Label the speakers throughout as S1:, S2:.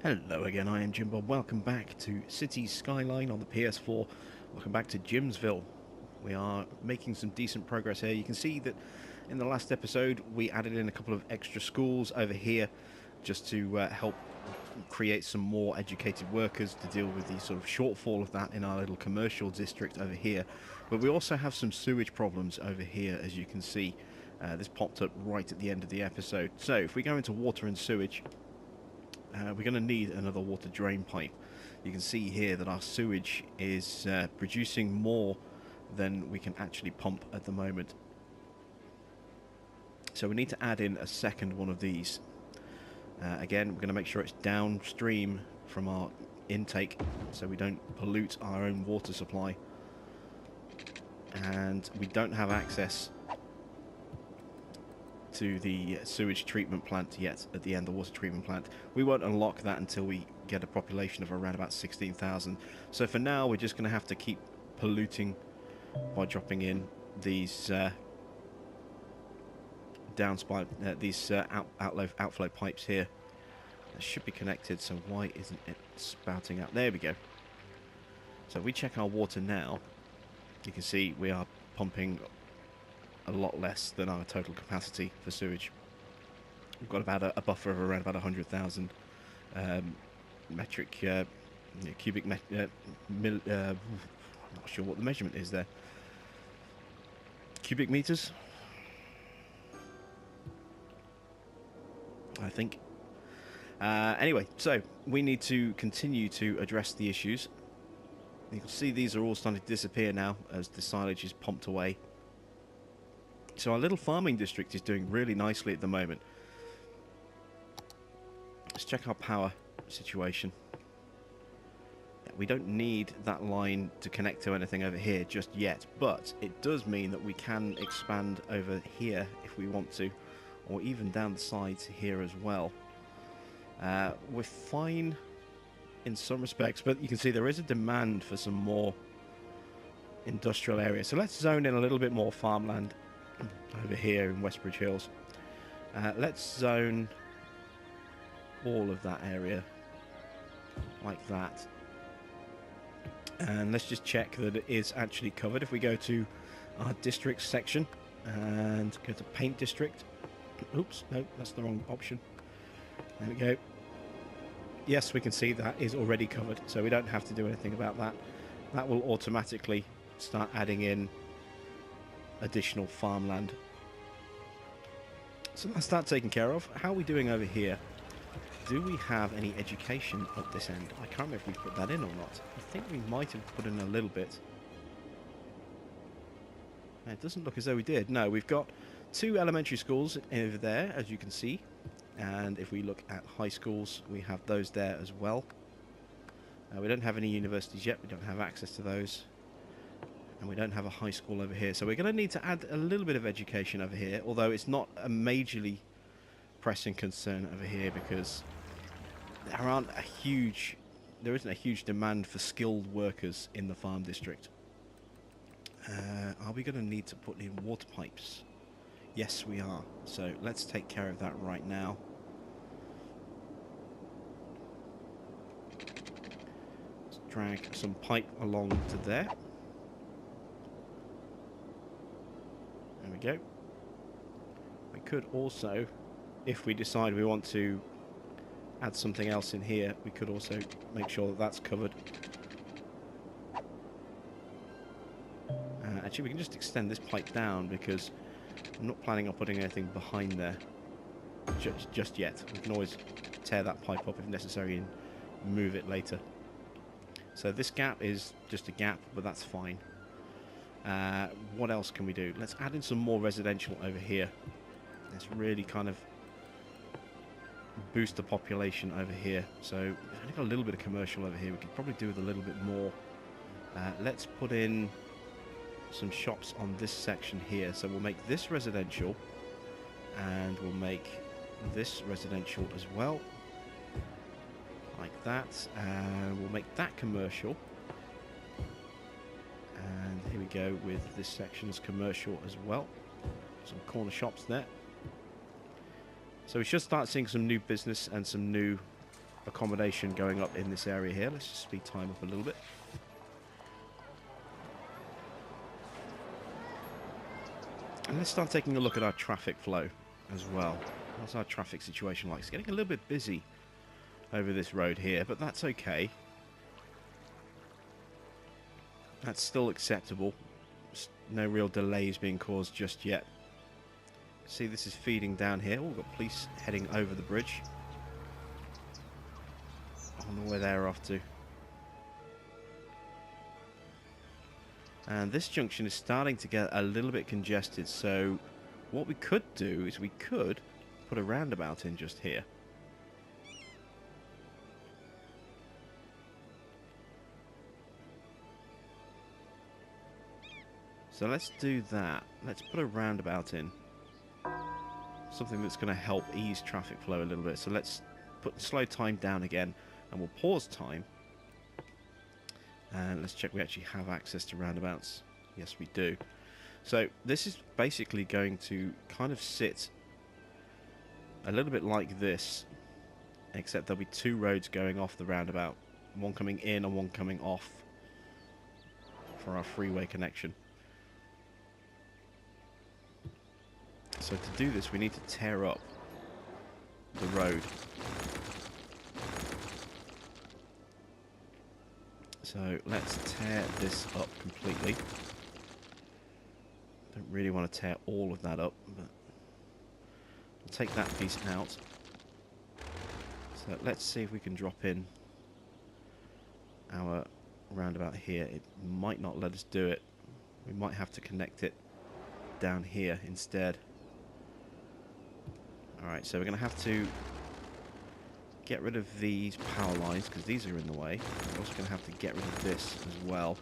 S1: Hello again, I am Jimbo. Welcome back to Cities Skyline on the PS4. Welcome back to Jimsville. We are making some decent progress here. You can see that in the last episode we added in a couple of extra schools over here just to help create some more educated workers to deal with the sort of shortfall of that in our little commercial district over here. But we also have some sewage problems over here, as you can see. This popped up right at the end of the episode. So if we go into water and sewage, we're going to need another water drain pipe. You can see here that our sewage is producing more than we can actually pump at the moment. So we need to add in a second one of these. Again, we're going to make sure it's downstream from our intake so we don't pollute our own water supply. And we don't have access to the sewage treatment plant yet at the end, the water treatment plant. We won't unlock that until we get a population of around about 16,000. So for now, we're just going to have to keep polluting by dropping in these outflow pipes here. That should be connected, so why isn't it spouting out? There we go. So if we check our water now, you can see we are pumping a lot less than our total capacity for sewage. We've got about a buffer of around about 100,000 metric cubic I'm not sure what the measurement is there. Cubic meters, I think. Anyway, so we need to continue to address the issues. You can see these are all starting to disappear now as the silage is pumped away. So our little farming district is doing really nicely at the moment. Let's check our power situation. We don't need that line to connect to anything over here just yet, but it does mean that we can expand over here if we want to, or even down the sides here as well. We're fine in some respects, but you can see there is a demand for some more industrial areas. So let's zone in a little bit more farmland over here in Westbridge Hills. Let's zone all of that area like that. And let's just check that it is actually covered. If we go to our district section and go to paint district. Oops, no, that's the wrong option. There we go. Yes, we can see that is already covered, so we don't have to do anything about that. That will automatically start adding in additional farmland. So that's that taken care of. How are we doing over here? Do we have any education at this end? I can't remember if we put that in or not. I think we might have put in a little bit. It doesn't look as though we did. No, we've got 2 elementary schools over there, as you can see. And if we look at high schools, we have those there as well. We don't have any universities yet. We don't have access to those. And we don't have a high school over here. So we're going to need to add a little bit of education over here, although it's not a majorly pressing concern over here because there isn't a huge demand for skilled workers in the farm district. Are we going to need to put in water pipes? Yes, we are. So let's take care of that right now. Let's drag some pipe along to there. There we go. We could also, if we decide we want to add something else in here, we could also make sure that that's covered. Actually, we can just extend this pipe down because I'm not planning on putting anything behind there just yet. We can always tear that pipe up if necessary and move it later. So this gap is just a gap, but that's fine. What else can we do? Let's add in some more residential over here. Let's really kind of boost the population over here. So we've only got a little bit of commercial over here. We could probably do with a little bit more. Let's put in some shops on this section here. So we'll make this residential and we'll make this residential as well, like that. And we'll make that commercial. And here we go with this section as commercial as well. Some corner shops there. So we should start seeing some new business and some new accommodation going up in this area here. Let's just speed time up a little bit. And let's start taking a look at our traffic flow as well. What's our traffic situation like? It's getting a little bit busy over this road here, but that's okay. That's still acceptable. No real delays being caused just yet. See, this is feeding down here. Oh, we've got police heading over the bridge. I don't know where they're off to. And this junction is starting to get a little bit congested, so what we could do is we could put a roundabout in just here. So let's do that. Let's put a roundabout in. Something that's going to help ease traffic flow a little bit. So let's put slow time down again, and we'll pause time. And let's check we actually have access to roundabouts. Yes, we do. So this is basically going to kind of sit a little bit like this, except there'll be two roads going off the roundabout. One coming in and one coming off for our freeway connection. So to do this, we need to tear up the road. So let's tear this up completely. Don't really want to tear all of that up, but we'll take that piece out. So let's see if we can drop in our roundabout here. It might not let us do it. We might have to connect it down here instead. Alright, so we're going to have to get rid of these power lines because these are in the way. We're also going to have to get rid of this as well.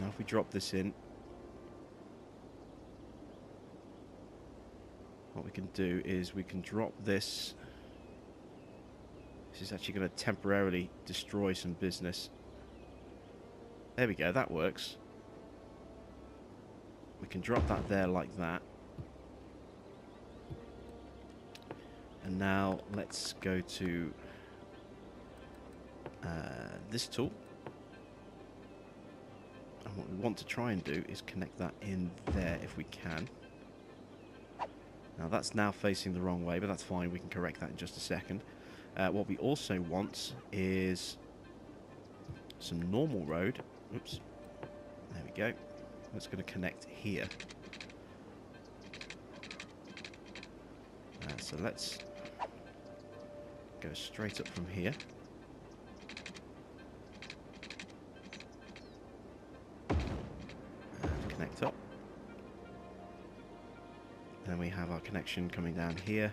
S1: Now if we drop this in, what we can do is we can drop this. This is actually going to temporarily destroy some business. There we go, that works. We can drop that there like that. And now let's go to this tool. And what we want to try and do is connect that in there if we can. Now that's now facing the wrong way, but that's fine. We can correct that in just a second. What we also want is some normal road. Oops. There we go. That's going to connect here. So let's go straight up from here. And connect up. Then we have our connection coming down here,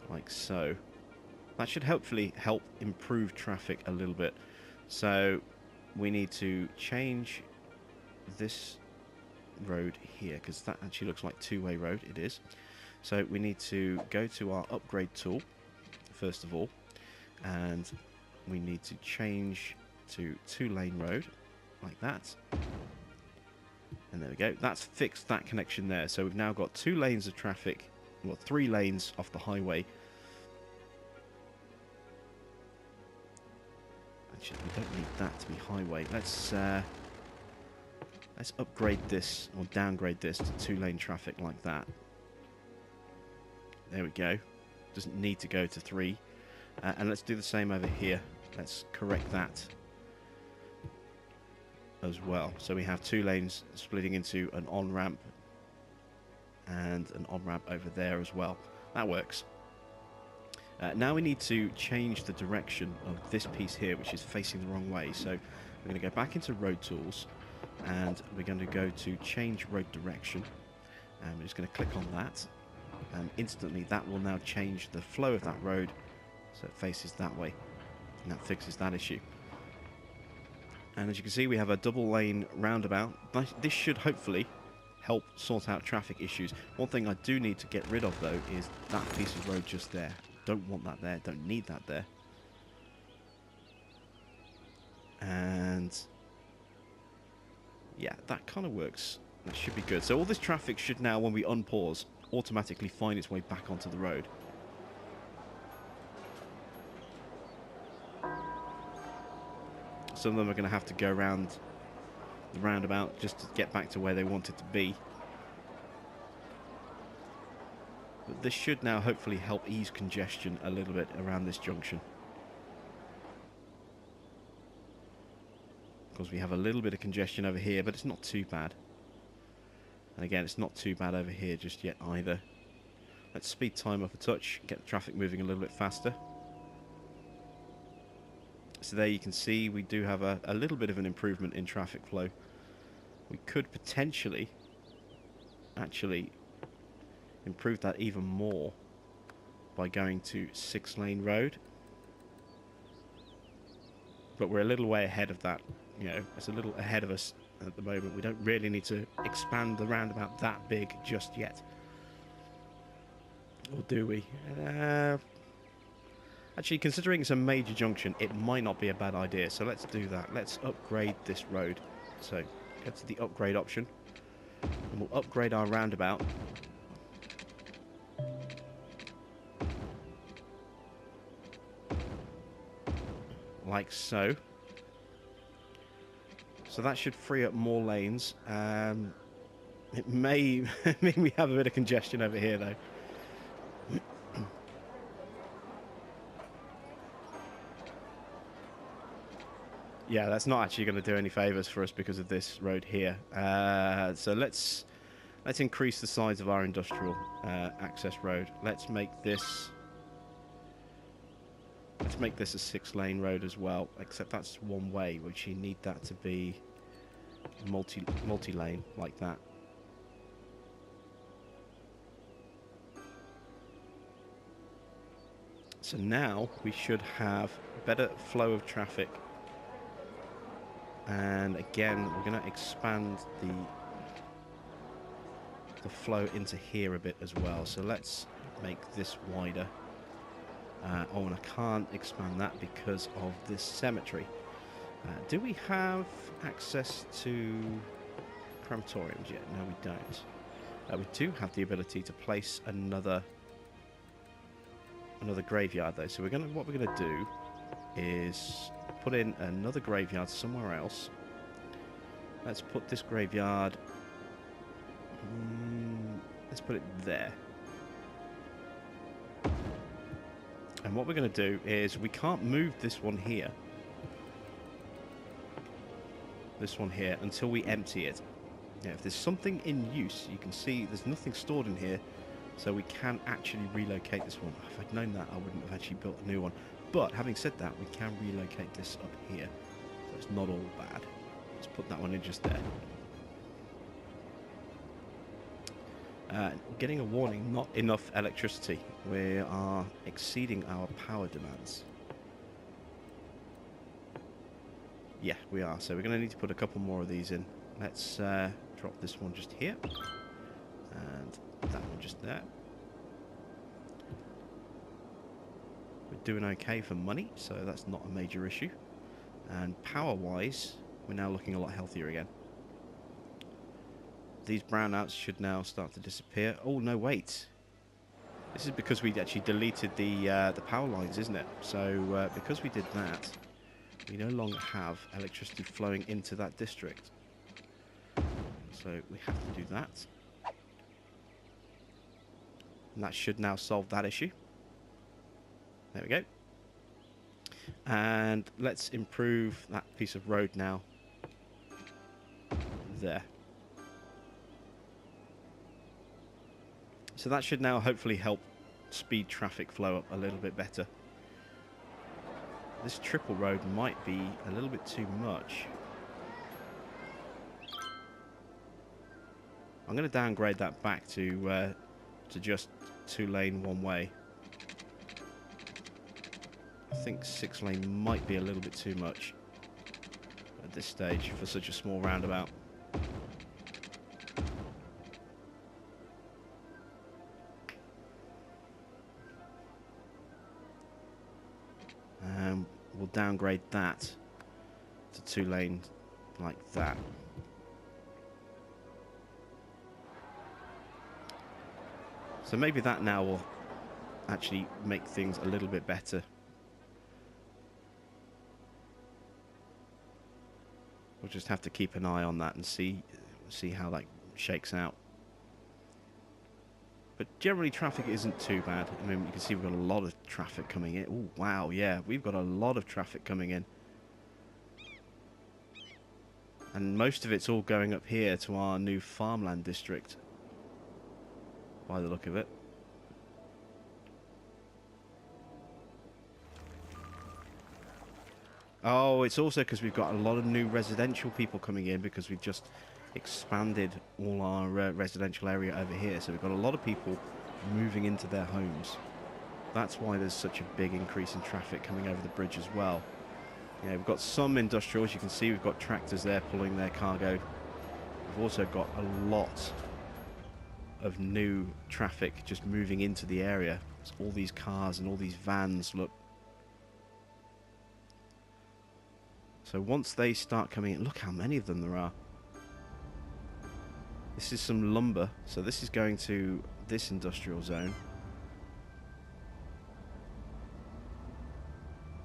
S1: like so. That should hopefully help improve traffic a little bit. So we need to change this road here, because that actually looks like two-way road. It is. So we need to go to our upgrade tool first of all, and we need to change to two-lane road like that. And there we go. That's fixed that connection there. So we've now got 2 lanes of traffic, well, 3 lanes off the highway. Actually, we don't need that to be highway. Let's upgrade this, or downgrade this to 2-lane traffic like that. There we go. Doesn't need to go to 3. And let's do the same over here. Let's correct that as well. So we have 2 lanes splitting into an on-ramp and an on-ramp over there as well. That works. Now we need to change the direction of this piece here, which is facing the wrong way. So we're going to go back into road tools, and we're going to go to change road direction, and we're just going to click on that, and instantly that will now change the flow of that road so it faces that way, and that fixes that issue. And as you can see, we have a double lane roundabout. This should hopefully help sort out traffic issues. One thing I do need to get rid of though is that piece of road just there. Don't want that there, don't need that there. And yeah, that kind of works That should be good. So all this traffic should now, when we unpause, automatically find its way back onto the road. Some of them are going to have to go around the roundabout just to get back to where they wanted to be. But this should now hopefully help ease congestion a little bit around this junction. Because we have a little bit of congestion over here, but it's not too bad. And again, it's not too bad over here just yet either. Let's speed time up a touch, get the traffic moving a little bit faster. So there you can see we do have a little bit of an improvement in traffic flow. We could potentially actually improve that even more by going to 6-lane road. But we're a little way ahead of that. You know, it's a little ahead of us at the moment. We don't really need to expand the roundabout that big just yet. Or do we? Actually, considering it's a major junction, it might not be a bad idea. So let's do that. Let's upgrade this road. So go to the upgrade option. And we'll upgrade our roundabout. Like so. So that should free up more lanes. It may mean we have a bit of congestion over here, though. Yeah, that's not actually going to do any favours for us because of this road here. So let's increase the size of our industrial access road. Let's make this a 6-lane road as well. Except that's one way, which you need that to be multi-lane like that. So now we should have better flow of traffic. And again, we're going to expand the flow into here a bit as well. So let's make this wider. Oh, and I can't expand that because of this cemetery. Do we have access to crematoriums yet? No, we don't. We do have the ability to place another graveyard though. So what we're gonna do is put in another graveyard somewhere else. Let's put this graveyard. Let's put it there. And what we're going to do is we can't move this one here. This one here until we empty it. Now, if there's something in use, you can see there's nothing stored in here, so we can actually relocate this one. If I'd known that, I wouldn't have actually built a new one. But having said that, we can relocate this up here, so it's not all bad. Let's put that one in just there. Getting a warning, not enough electricity. We are exceeding our power demands. Yeah, we are. So we're going to need to put a couple more of these in. Let's drop this one just here. And that one just there. We're doing okay for money, so that's not a major issue. And power-wise, we're now looking a lot healthier again. These brownouts should now start to disappear. Oh, no, wait. This is because we actually deleted the power lines, isn't it? So because we did that, we no longer have electricity flowing into that district. So we have to do that. And that should now solve that issue. There we go. And let's improve that piece of road now. There. So that should now hopefully help speed traffic flow up a little bit better. This triple road might be a little bit too much. I'm going to downgrade that back to just 2-lane one-way. I think 6-lane might be a little bit too much at this stage for such a small roundabout. We'll downgrade that to 2-lane like that. So maybe that now will actually make things a little bit better. We'll just have to keep an eye on that and see how that shakes out. But generally traffic isn't too bad. I mean, you can see we've got a lot of traffic coming in. Oh, wow, yeah, we've got a lot of traffic coming in. And most of it's all going up here to our new farmland district, by the look of it. Oh, it's also because we've got a lot of new residential people coming in because we've just expanded all our residential area over here. So we've got a lot of people moving into their homes. That's why there's such a big increase in traffic coming over the bridge as well. Yeah, we've got some industrials. You can see we've got tractors there pulling their cargo. We've also got a lot of new traffic just moving into the area. It's all these cars and all these vans, look. So once they start coming in, look how many of them there are. This is some lumber. So this is going to this industrial zone.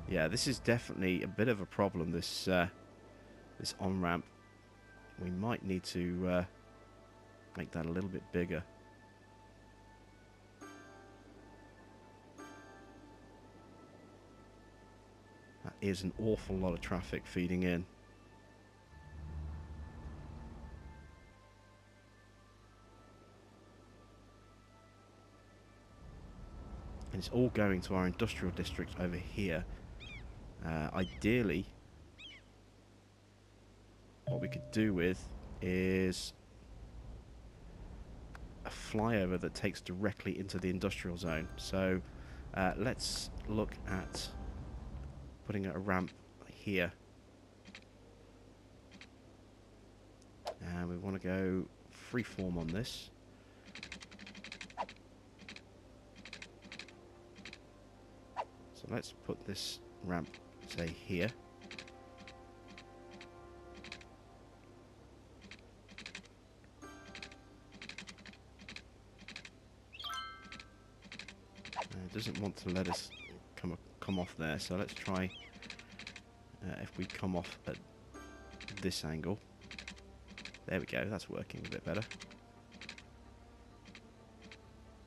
S1: Yeah, this is definitely a bit of a problem, this this on-ramp. We might need to make that a little bit bigger. That is an awful lot of traffic feeding in. And it's all going to our industrial district over here. Ideally, what we could do with is a flyover that takes directly into the industrial zone. So let's look at putting a ramp here. And we want to go freeform on this. So let's put this ramp, say, here. It doesn't want to let us come off there, so let's try if we come off at this angle. There we go, that's working a bit better.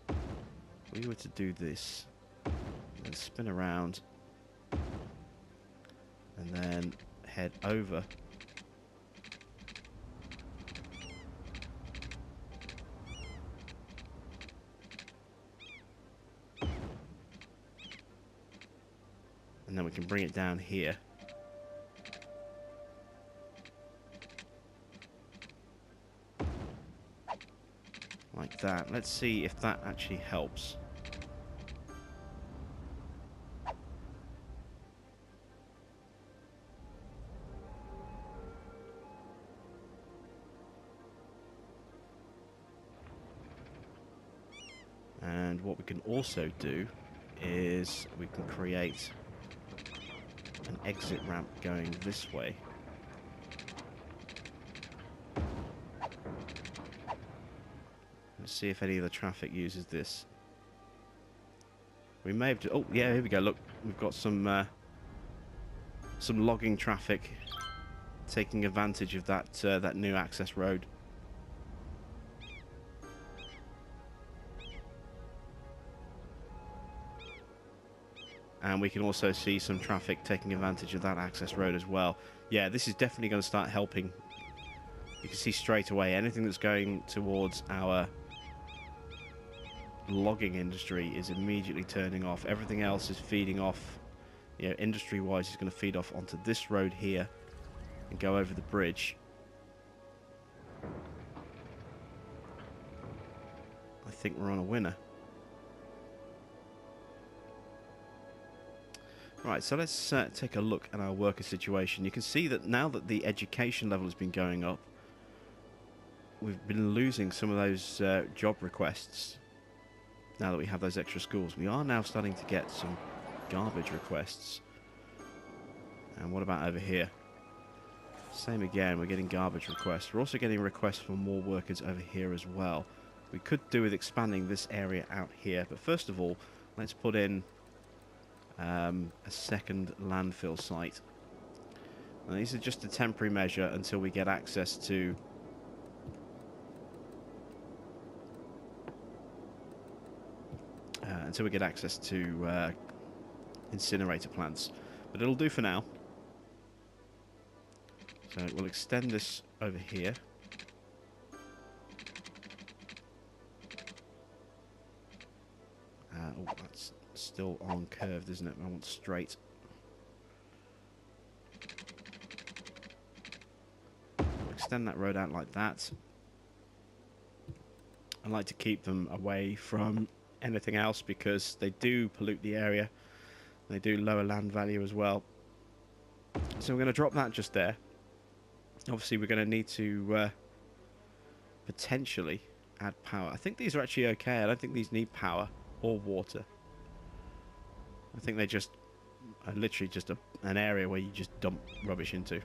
S1: If we were to do this and spin around and then head over, and then we can bring it down here. Like that. Let's see if that actually helps. And what we can also do is we can create an exit ramp going this way. Let's see if any of the traffic uses this. We may have to, oh yeah, here we go. Look, we've got some logging traffic taking advantage of that that new access road. And we can also see some traffic taking advantage of that access road as well. Yeah, this is definitely going to start helping. You can see straight away anything that's going towards our logging industry is immediately turning off. Everything else is feeding off, you know, industry-wise is going to feed off onto this road here and go over the bridge. I think we're on a winner. Right, so let's take a look at our worker situation. You can see that now that the education level has been going up, we've been losing some of those job requests. Now that we have those extra schools, we are now starting to get some garbage requests. And what about over here? Same again, we're getting garbage requests. We're also getting requests for more workers over here as well. we could do with expanding this area out here. But first of all, let's put in a second landfill site. And these are just a temporary measure until we get access to incinerator plants. But it'll do for now. So we'll extend this over here. Oh, that's still on curved, isn't it? I want straight. Extend that road out like that. I like to keep them away from anything else because they do pollute the area. They do lower land value as well. So we're going to drop that just there. Obviously, we're going to need to potentially add power. I think these are actually okay. I don't think these need power or water. I think they just are literally just an area where you just dump rubbish into.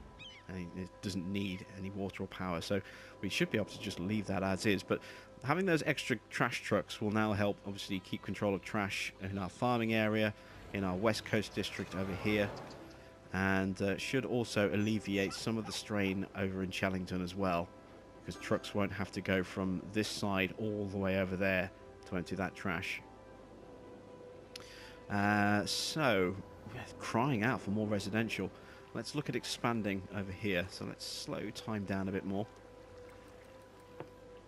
S1: And it doesn't need any water or power. So we should be able to just leave that as is. But having those extra trash trucks will now help, obviously, keep control of trash in our farming area, in our West Coast district over here. And should also alleviate some of the strain over in Chellington as well, because trucks won't have to go from this side all the way over there to empty that trash. So, crying out for more residential. Let's look at expanding over here. So let's slow time down a bit more.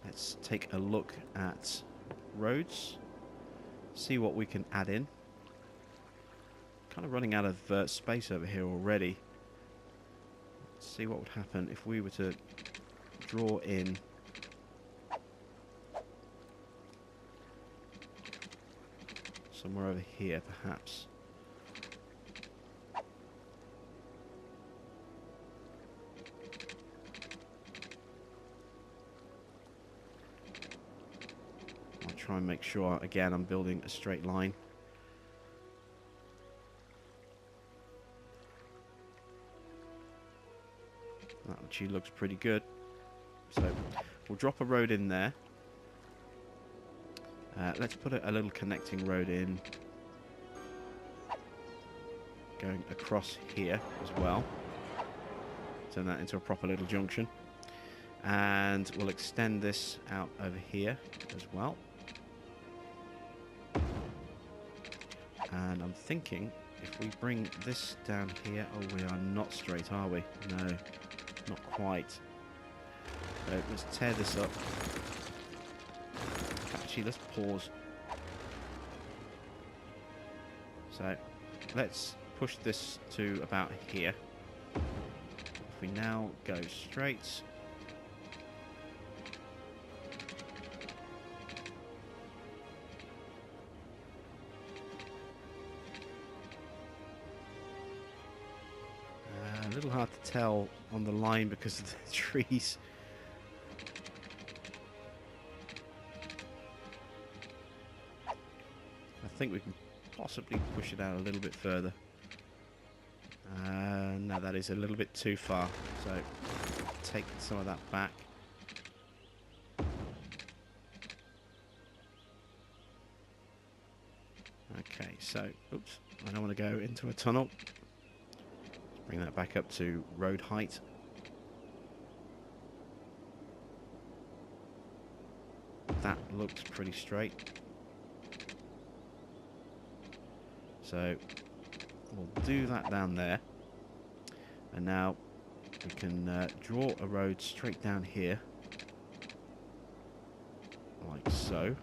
S1: Let's take a look at roads, see what we can add in. Kind of running out of space over here already. Let's see what would happen if we were to draw in somewhere over here, perhaps. I'll try and make sure, again, I'm building a straight line. That actually looks pretty good. So we'll drop a road in there. Let's put a little connecting road in, going across here as well. Turn that into a proper little junction. And we'll extend this out over here as well. And I'm thinking if we bring this down here... Oh, we are not straight, are we? No, not quite. So let's tear this up. Actually, let's pause. So let's push this to about here. If we now go straight... a little hard to tell on the line because of the trees. I think we can possibly push it out a little bit further. No, that is a little bit too far. So take some of that back. Okay, so, oops, I don't want to go into a tunnel. Bring that back up to road height. That looks pretty straight. So we'll do that down there. And now we can draw a road straight down here. Like so.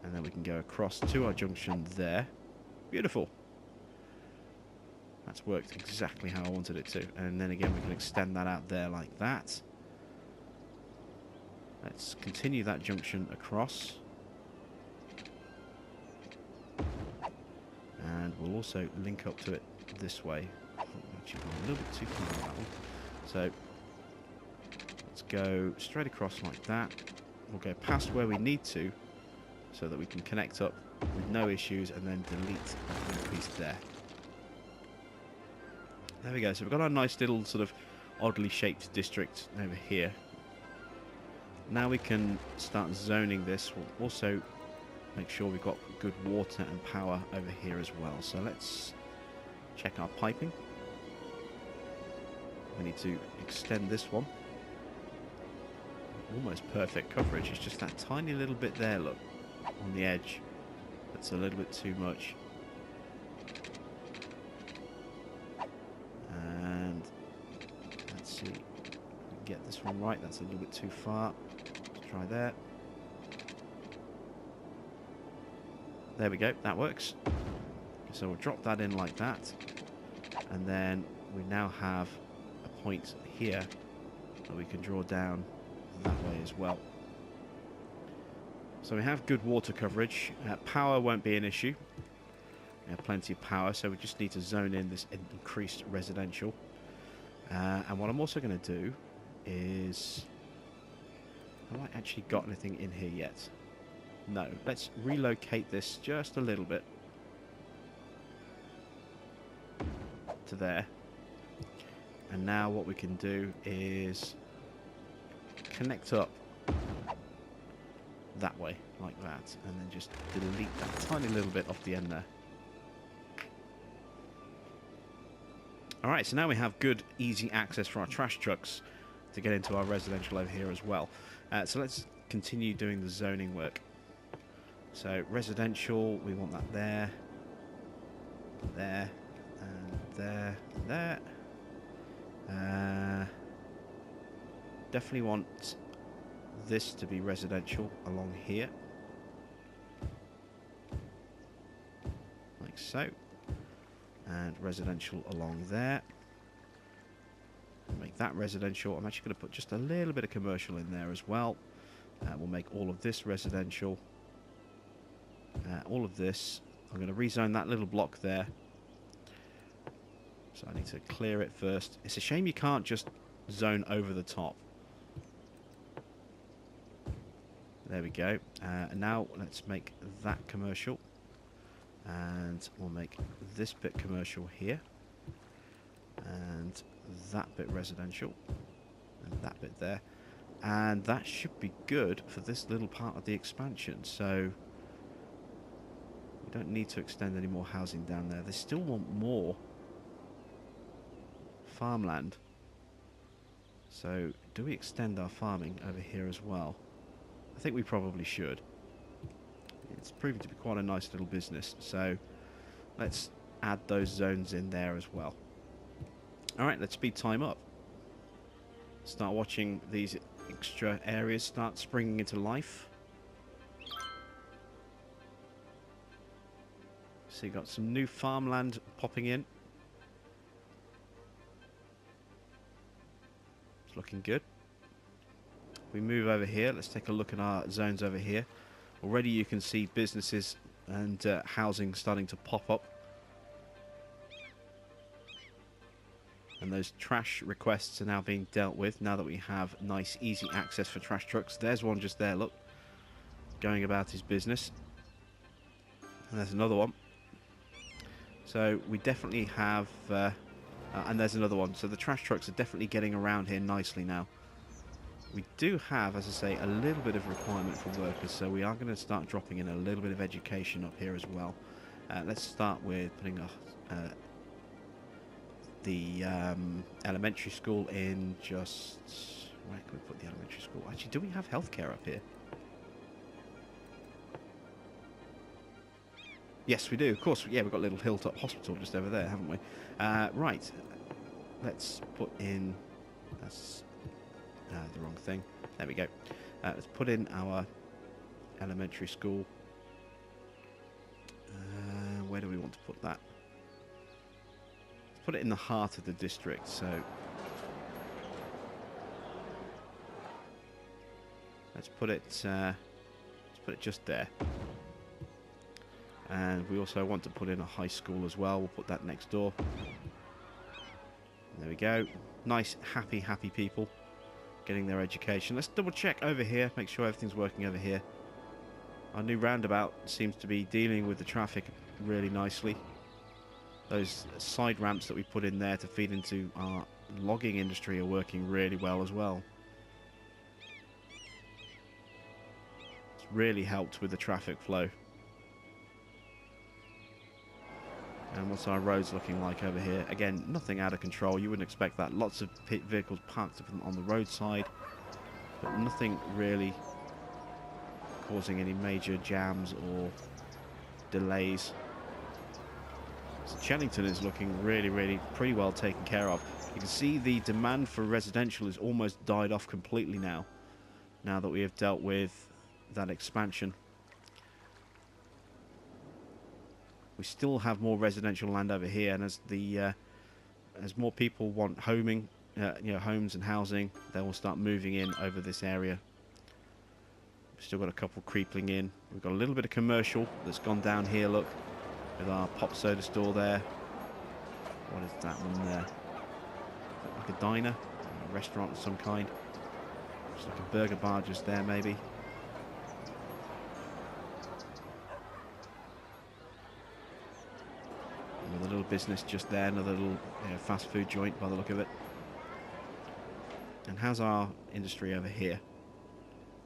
S1: And then we can go across to our junction there. Beautiful. That's worked exactly how I wanted it to. And then again, we can extend that out there like that. Let's continue that junction across. And we'll also link up to it this way. Actually, a little bit too far on that one. So let's go straight across like that. We'll go past where we need to so that we can connect up with no issues and then delete that little piece there. There we go. So we've got our nice little sort of oddly shaped district over here. Now we can start zoning this. We'll also make sure we've got good water and power over here as well. So let's check our piping. We need to extend this one. Almost perfect coverage. It's just that tiny little bit there, look, on the edge. That's a little bit too much. And let's see. Get this one right. That's a little bit too far. Let's try that. There we go. That works. So we'll drop that in like that. And then we now have a point here that we can draw down that way as well. So we have good water coverage. Power won't be an issue. We have plenty of power, so we just need to zone in this increased residential. And what I'm also going to do is... Have I actually got anything in here yet? No. Let's relocate this just a little bit to there. And now what we can do is connect up that way, like that, and then just delete that tiny little bit off the end there. Alright, so now we have good, easy access for our trash trucks to get into our residential over here as well. So let's continue doing the zoning work. So residential, we want that there, there, and there, and there. Definitely want this to be residential along here, like so, and residential along there. Make that residential. I'm actually going to put just a little bit of commercial in there as well. We'll make all of this residential. All of this. I'm going to rezone that little block there. So I need to clear it first. It's a shame you can't just zone over the top. There we go. And now let's make that commercial. And we'll make this bit commercial here. And that bit residential. And that bit there. And that should be good for this little part of the expansion. So we don't need to extend any more housing down there. They still want more farmland. So do we extend our farming over here as well? I think we probably should. It's proving to be quite a nice little business. So let's add those zones in there as well. Alright, let's speed time up. Start watching these extra areas start springing into life. So you've got some new farmland popping in. It's looking good. We move over here. Let's take a look at our zones over here. Already you can see businesses and housing starting to pop up. And those trash requests are now being dealt with now that we have nice, easy access for trash trucks. There's one just there, look, going about his business. And there's another one. So we definitely have... and there's another one. So the trash trucks are definitely getting around here nicely now. We do have, as I say, a little bit of requirement for workers, so we are going to start dropping in a little bit of education up here as well. Let's start with putting the elementary school in just... Where can we put the elementary school? Actually, do we have healthcare up here? Yes, we do. Of course, yeah, we've got a little hilltop hospital just over there, haven't we? Right. Let's put in... That's the wrong thing. There we go. Let's put in our elementary school. Where do we want to put that? Let's put it in the heart of the district. So let's put it just there. And we also want to put in a high school as well. We'll put that next door. There we go. Nice, happy people getting their education. Let's double check over here, make sure everything's working over here. Our new roundabout seems to be dealing with the traffic really nicely. Those side ramps that we put in there to feed into our logging industry are working really well as well. really helped with the traffic flow. And what's our roads looking like over here? Again, nothing out of control. You wouldn't expect that. Lots of vehicles parked on the roadside, but nothing really causing any major jams or delays. So Chennington is looking really pretty well taken care of. You can see the demand for residential has almost died off completely now that we have dealt with that expansion. We still have more residential land over here, and as more people want homing, homes and housing, they will start moving in over this area. We've still got a couple creeping in. We've got a little bit of commercial that's gone down here, look, with our pop soda store there. What is that one there? Is that like a diner? A restaurant of some kind? Just like a burger bar just there, maybe. Another little business just there, another little fast food joint by the look of it. And how's our industry over here?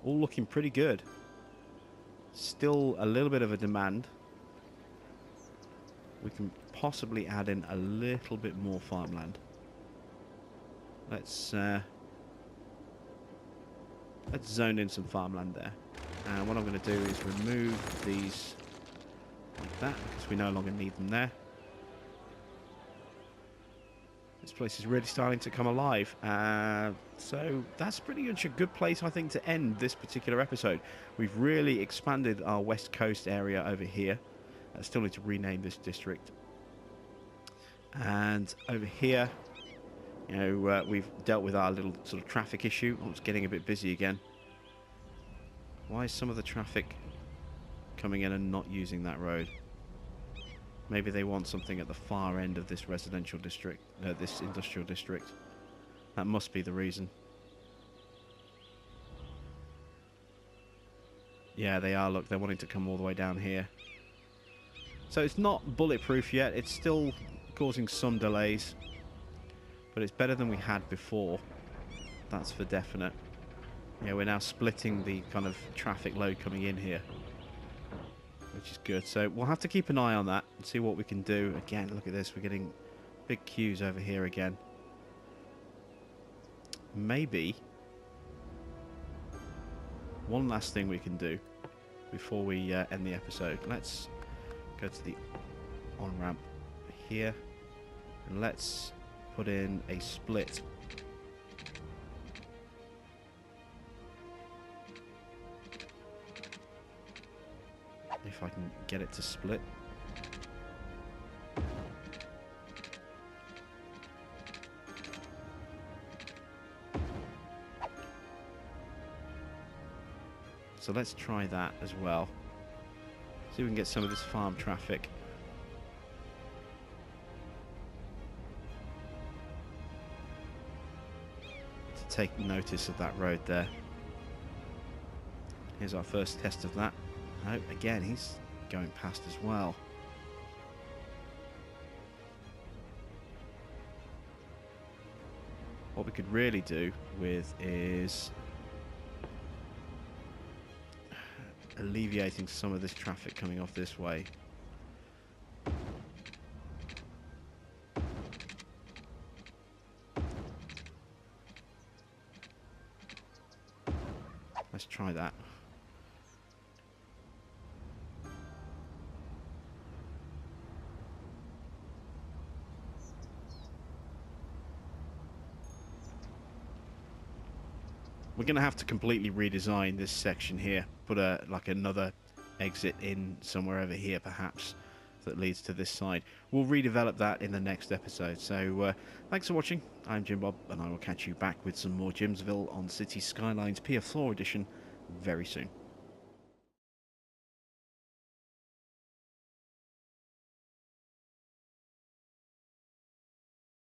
S1: All looking pretty good. Still a little bit of a demand. We can possibly add in a little bit more farmland. Let's zone in some farmland there. And what I'm going to do is remove these like that, because we no longer need them there. This place is really starting to come alive. So that's pretty much a good place, I think, to end this particular episode. We've really expanded our west coast area over here. I still need to rename this district. And over here, we've dealt with our little sort of traffic issue. Oh, it's getting a bit busy again. Why is some of the traffic coming in and not using that road? Maybe they want something at the far end of this residential district, this industrial district. That must be the reason. Yeah, they are. Look, they're wanting to come all the way down here. So it's not bulletproof yet. It's still causing some delays. But it's better than we had before. That's for definite. Yeah, we're now splitting the kind of traffic load coming in here, which is good. So we'll have to keep an eye on that and see what we can do. Again, look at this. We're getting big queues over here again. Maybe one last thing we can do before we end the episode. Let's go to the on-ramp here, and let's put in a split. If I can get it to split. So let's try that as well. See if we can get some of this farm traffic. To take notice of that road there. Here's our first test of that. Oh, again, he's going past as well. What we could really do with is alleviating some of this traffic coming off this way. Let's try that. We're going to have to completely redesign this section here. Put like another exit in somewhere over here, perhaps, that leads to this side. We'll redevelop that in the next episode. So thanks for watching. I'm Jim Bob, and I will catch you back with some more Jimsville on City Skylines PS4 edition very soon.